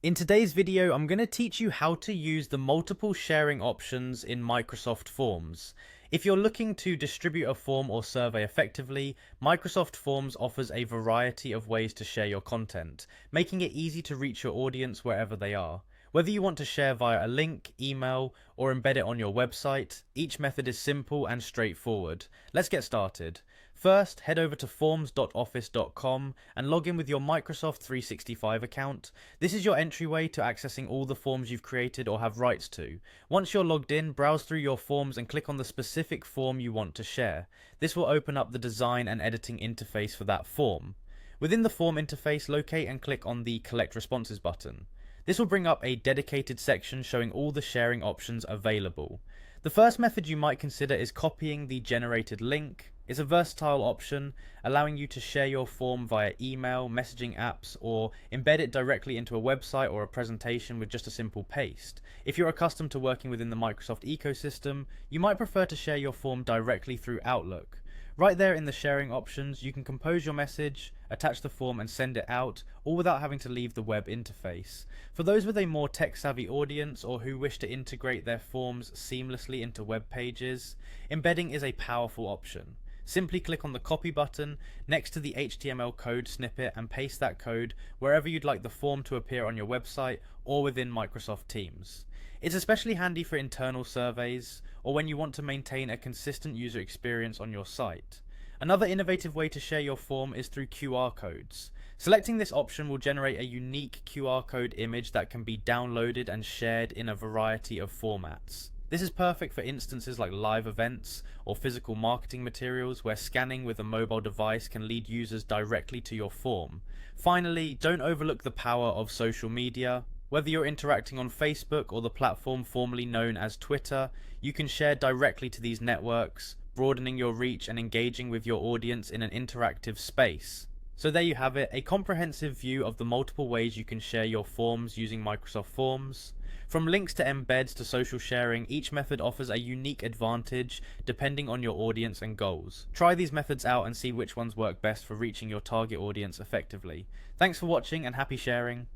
In today's video, I'm going to teach you how to use the multiple sharing options in Microsoft Forms. If you're looking to distribute a form or survey effectively, Microsoft Forms offers a variety of ways to share your content, making it easy to reach your audience wherever they are. Whether you want to share via a link, email, or embed it on your website, each method is simple and straightforward. Let's get started. First, head over to forms.office.com and log in with your Microsoft 365 account. This is your entryway to accessing all the forms you've created or have rights to. Once you're logged in, browse through your forms and click on the specific form you want to share. This will open up the design and editing interface for that form. Within the form interface, locate and click on the Collect Responses button. This will bring up a dedicated section showing all the sharing options available. The first method you might consider is copying the generated link. It's a versatile option, allowing you to share your form via email, messaging apps, or embed it directly into a website or a presentation with just a simple paste. If you're accustomed to working within the Microsoft ecosystem, you might prefer to share your form directly through Outlook. Right there in the sharing options, you can compose your message, attach the form and send it out, all without having to leave the web interface. For those with a more tech-savvy audience or who wish to integrate their forms seamlessly into web pages, embedding is a powerful option. Simply click on the copy button next to the HTML code snippet and paste that code wherever you'd like the form to appear on your website or within Microsoft Teams. It's especially handy for internal surveys or when you want to maintain a consistent user experience on your site. Another innovative way to share your form is through QR codes. Selecting this option will generate a unique QR code image that can be downloaded and shared in a variety of formats. This is perfect for instances like live events or physical marketing materials where scanning with a mobile device can lead users directly to your form. Finally, don't overlook the power of social media. Whether you're interacting on Facebook or the platform formerly known as Twitter, you can share directly to these networks, broadening your reach and engaging with your audience in an interactive space. So there you have it, a comprehensive view of the multiple ways you can share your forms using Microsoft Forms. From links to embeds to social sharing, each method offers a unique advantage depending on your audience and goals. Try these methods out and see which ones work best for reaching your target audience effectively. Thanks for watching and happy sharing.